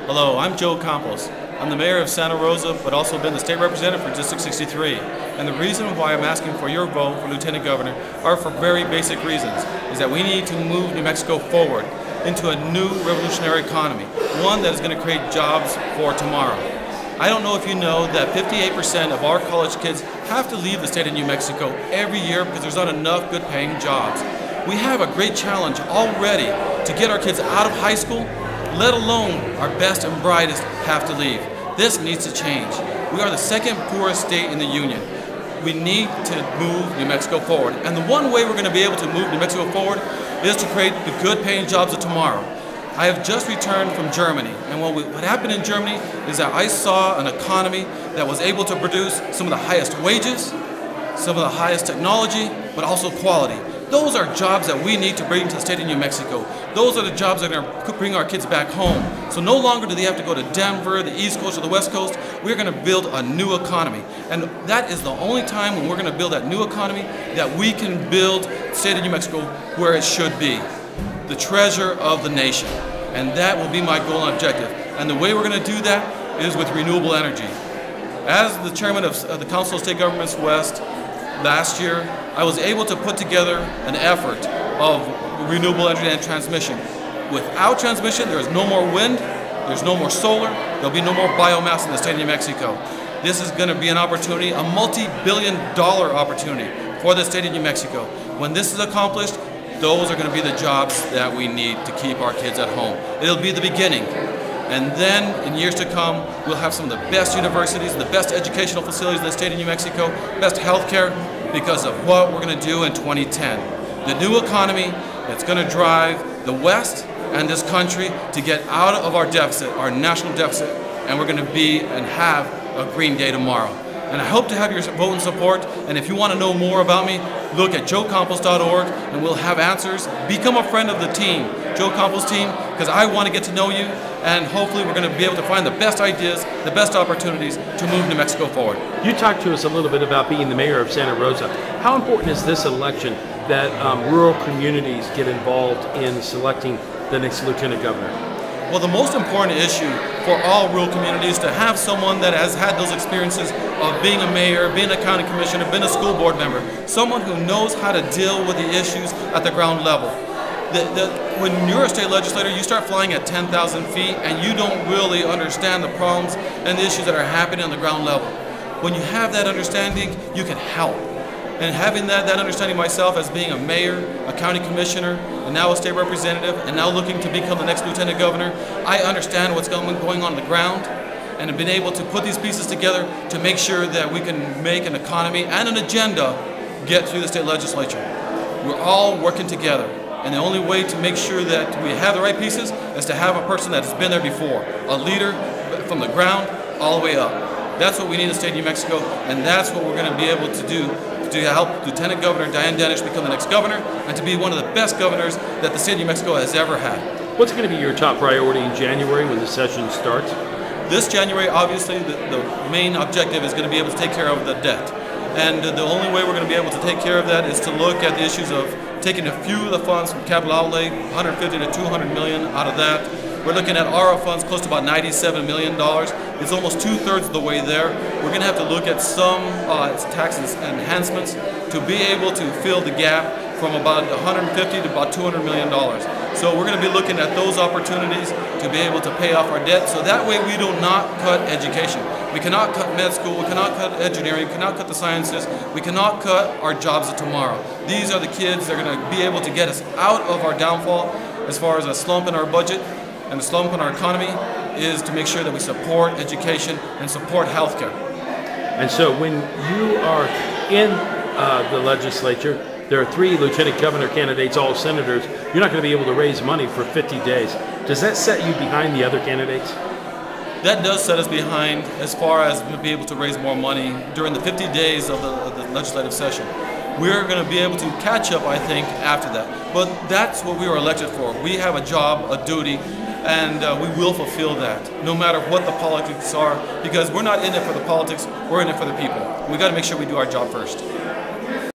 Hello, I'm Joe Campos. I'm the mayor of Santa Rosa, but also been the state representative for District 63. And the reason why I'm asking for your vote for Lieutenant Governor are for very basic reasons, is that we need to move New Mexico forward into a new revolutionary economy, one that is going to create jobs for tomorrow. I don't know if you know that 58% of our college kids have to leave the state of New Mexico every year because there's not enough good paying jobs. We have a great challenge already to get our kids out of high school, let alone our best and brightest have to leave. This needs to change. We are the second poorest state in the union. We need to move New Mexico forward. And the one way we're going to be able to move New Mexico forward is to create the good paying jobs of tomorrow. I have just returned from Germany, and what happened in Germany is that I saw an economy that was able to produce some of the highest wages, some of the highest technology, but also quality. Those are jobs that we need to bring to the state of New Mexico. Those are the jobs that are going to bring our kids back home. So no longer do they have to go to Denver, the East Coast, or the West Coast. We're going to build a new economy. And that is the only time when we're going to build that new economy that we can build the state of New Mexico where it should be, the treasure of the nation. And that will be my goal and objective. And the way we're going to do that is with renewable energy. As the chairman of the Council of State Governments West, last year, I was able to put together an effort of renewable energy and transmission. Without transmission, there is no more wind, there's no more solar, there'll be no more biomass in the state of New Mexico. This is going to be an opportunity, a multi-billion-dollar opportunity for the state of New Mexico. When this is accomplished, those are going to be the jobs that we need to keep our kids at home. It'll be the beginning. And then, in years to come, we'll have some of the best universities, the best educational facilities in the state of New Mexico, best health care, because of what we're going to do in 2010. The new economy that's going to drive the West and this country to get out of our deficit, our national deficit, and we're going to be and have a green day tomorrow. And I hope to have your vote and support, and if you want to know more about me, look at joecampos.org and we'll have answers. Become a friend of the team, Joe Campos team, because I want to get to know you, and hopefully we're going to be able to find the best ideas, the best opportunities to move New Mexico forward. You talked to us a little bit about being the mayor of Santa Rosa. How important is this election that rural communities get involved in selecting the next lieutenant governor? Well, the most important issue for all rural communities is to have someone that has had those experiences of being a mayor, being a county commissioner, being a school board member, someone who knows how to deal with the issues at the ground level. When you're a state legislator, you start flying at 10,000 feet and you don't really understand the problems and the issues that are happening on the ground level. When you have that understanding, you can help. And having that understanding myself as being a mayor, a county commissioner, and now a state representative, and now looking to become the next lieutenant governor, I understand what's going on the ground, and have been able to put these pieces together to make sure that we can make an economy and an agenda get through the state legislature. We're all working together, and the only way to make sure that we have the right pieces is to have a person that has been there before, a leader from the ground all the way up. That's what we need in the state of New Mexico, and that's what we're going to be able to do to help Lieutenant Governor Diane Dennis become the next governor and to be one of the best governors that the state of New Mexico has ever had. What's going to be your top priority in January when the session starts? This January, obviously, the main objective is going to be able to take care of the debt. And the only way we're going to be able to take care of that is to look at the issues of taking a few of the funds from capital outlay, 150 to 200 million out of that. We're looking at ARA funds close to about $97 million. It's almost 2/3 of the way there. We're going to have to look at some tax enhancements to be able to fill the gap from about 150 to about $200 million. So we're going to be looking at those opportunities to be able to pay off our debt, so that way we do not cut education. We cannot cut med school, we cannot cut engineering, we cannot cut the sciences, we cannot cut our jobs of tomorrow. These are the kids that are going to be able to get us out of our downfall as far as a slump in our budget and a slump in our economy is to make sure that we support education and support healthcare. And so when you are in the legislature, there are 3 lieutenant governor candidates, all senators. You're not going to be able to raise money for 50 days. Does that set you behind the other candidates? That does set us behind as far as being able to raise more money during the 50 days of the legislative session. We're going to be able to catch up, I think, after that. But that's what we were elected for. We have a job, a duty, and we will fulfill that, no matter what the politics are, because we're not in it for the politics, we're in it for the people. We've got to make sure we do our job first.